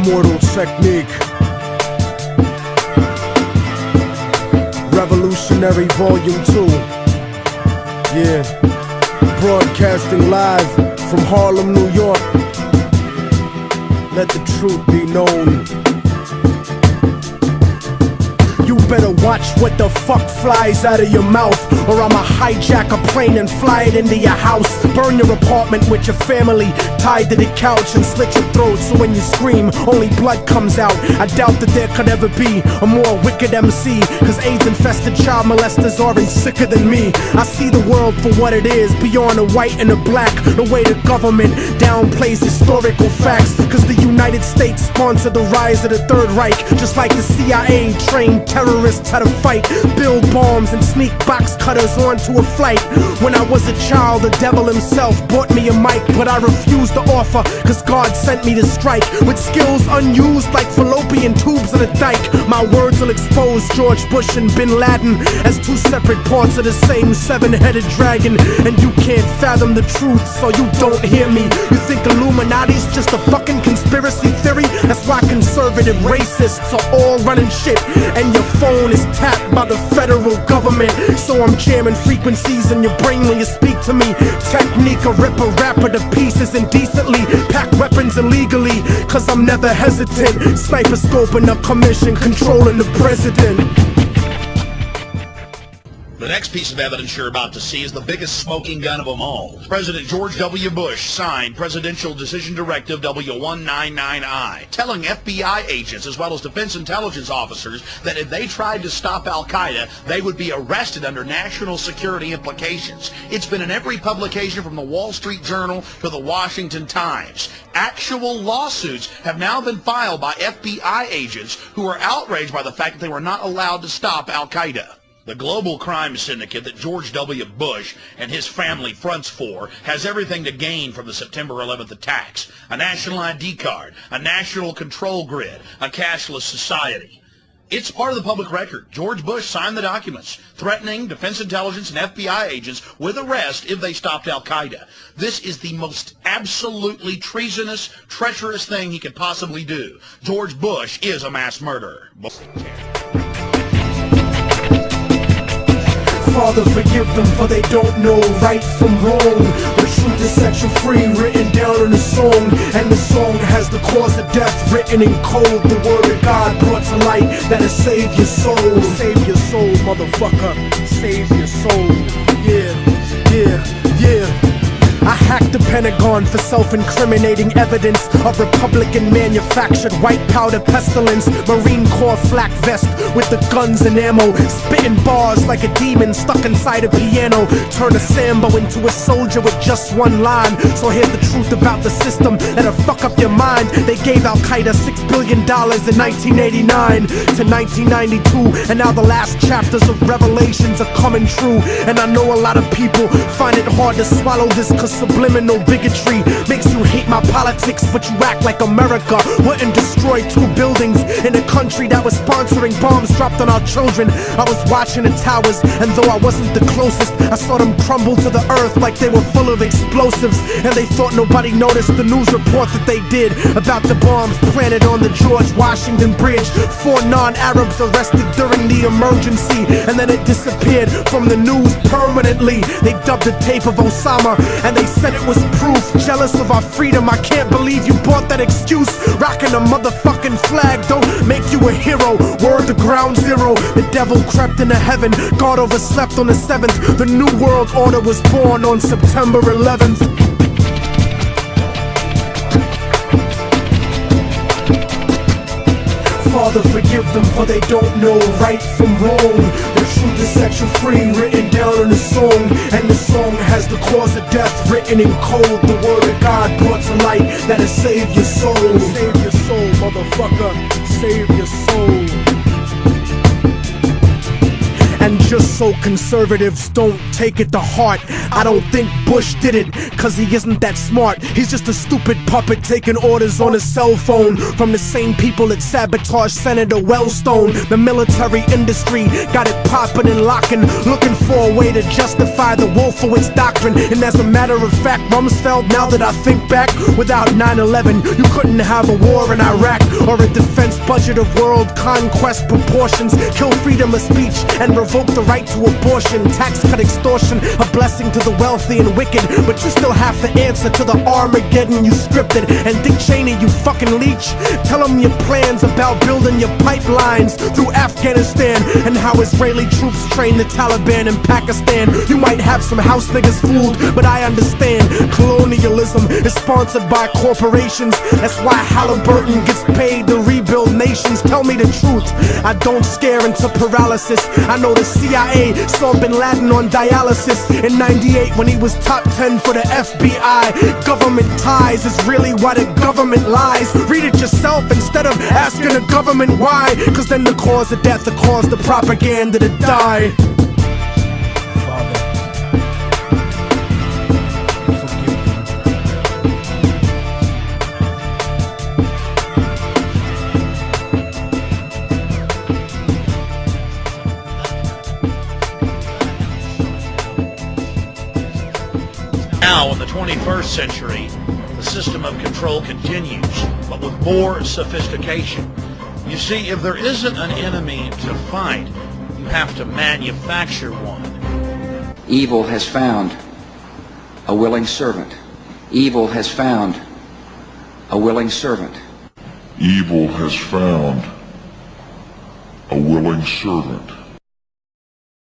Immortal technique. Revolutionary Volume 2. Yeah. Broadcasting live from Harlem, New York. Let the truth be known. You better watch what the fuck flies out of your mouth, or I'ma hijack a plane and fly it into your house. Burn your apartment with your family tied to the couch and slit your throat so when you scream, only blood comes out. I doubt that there could ever be a more wicked MC, cause AIDS-infested child molesters aren't sicker than me. I see the world for what it is, beyond the white and the black. The way the government downplays historical facts, cause the United States sponsored the rise of the Third Reich, just like the CIA trained terrorists how to fight, build bombs and sneak box cutters onto a flight. When I was a child, the devil himself bought me a mic, but I refused to offer, cause God sent me to strike with skills unused like fallopian tubes in a dike. My words will expose George Bush and Bin Laden as two separate parts of the same seven-headed dragon, and you can't fathom the truth, so you don't hear me. You think Illuminati's just a fucking conspiracy theory? That's why conservative racists are all running shit, and your phone is tapped by the federal government. So I'm jamming frequencies in your brain when you speak to me. Technique, a rip a rapper to pieces indecently, pack weapons illegally, cause I'm never hesitant. Sniper scoping a commission, controlling the president. The next piece of evidence you're about to see is the biggest smoking gun of them all. President George W. Bush signed Presidential Decision Directive W199I, telling FBI agents as well as defense intelligence officers that if they tried to stop Al-Qaeda, they would be arrested under national security implications. It's been in every publication from the Wall Street Journal to the Washington Times. Actual lawsuits have now been filed by FBI agents who are outraged by the fact that they were not allowed to stop Al-Qaeda. The global crime syndicate that George W. Bush and his family fronts for has everything to gain from the September 11th attacks: a national ID card, a national control grid, a cashless society. It's part of the public record. George Bush signed the documents threatening defense intelligence and FBI agents with arrest if they stopped Al-Qaeda. This is the most absolutely treasonous, treacherous thing he could possibly do. George Bush is a mass murderer. Father, forgive them, for they don't know right from wrong. The truth is set you free, written down in a song, and the song has the cause of death written in cold. The word of God brought to light that'll save your soul. Save your soul, motherfucker. Save your soul. Yeah, yeah, yeah. I hacked the Pentagon for self-incriminating evidence of Republican-manufactured white powder pestilence, Marine Corps flak vest with the guns and ammo, spitting bars like a demon stuck inside a piano. Turn a Sambo into a soldier with just one line. So here's the truth about the system that'll fuck up your mind. They gave Al-Qaeda $6 billion in 1989 to 1992, and now the last chapters of Revelations are coming true. And I know a lot of people find it hard to swallow this, cause subliminal bigotry makes you hate my politics, but you act like America wouldn't destroy 2 buildings in a country that was sponsoring bombs dropped on our children. I was watching the towers, and though I wasn't the closest, I saw them crumble to the earth like they were full of explosives, and they thought nobody noticed the news report that they did about the bombs planted on the George Washington Bridge. 4 non-Arabs arrested during the emergency, and then it disappeared from the news permanently. They dubbed the tape of Osama, and they said it was proof. Jealous of our freedom, I can't believe you bought that excuse. Rocking a motherfucking flag don't make you a hero. Word to ground zero. The devil crept into heaven, God overslept on the 7th. The new world order was born on September 11th. Father, forgive them, for they don't know right from wrong. The truth is set you free, written down in a song, and the song has the cause of death written in cold. The word of God brought to light that'll save your soul. Save your soul, motherfucker. Save your soul. And Just so conservatives don't take it to heart, I don't think Bush did it, cause he isn't that smart. He's just a stupid puppet taking orders on his cell phone from the same people that sabotaged Senator Wellstone. The military industry got it popping and locking, looking for a way to justify the Wolfowitz doctrine. And as a matter of fact, Rumsfeld, now that I think back, without 9/11, you couldn't have a war in Iraq or a defense budget of world conquest proportions. Kill freedom of speech and revoke the right to abortion. Tax cut extortion, a blessing to the wealthy and wicked, but you still have to answer to the Armageddon you scripted. And Dick Cheney, you fucking leech, tell him your plans about building your pipelines through Afghanistan and how Israeli troops train the Taliban in Pakistan. You might have some house niggas fooled, but I understand colonialism is sponsored by corporations. That's why Halliburton gets paid to rebuild nations. Tell me the truth, I don't scare into paralysis. I know the CIA saw Bin Laden on dialysis in '98 when he was top 10 for the FBI. Government ties is really why the government lies. Read it yourself instead of asking the government why, cause then the cause of death, the cause the propaganda to die. Now, in the 21st century, the system of control continues, but with more sophistication. You see, if there isn't an enemy to fight, you have to manufacture one. Evil has found a willing servant. Evil has found a willing servant. Evil has found a willing servant.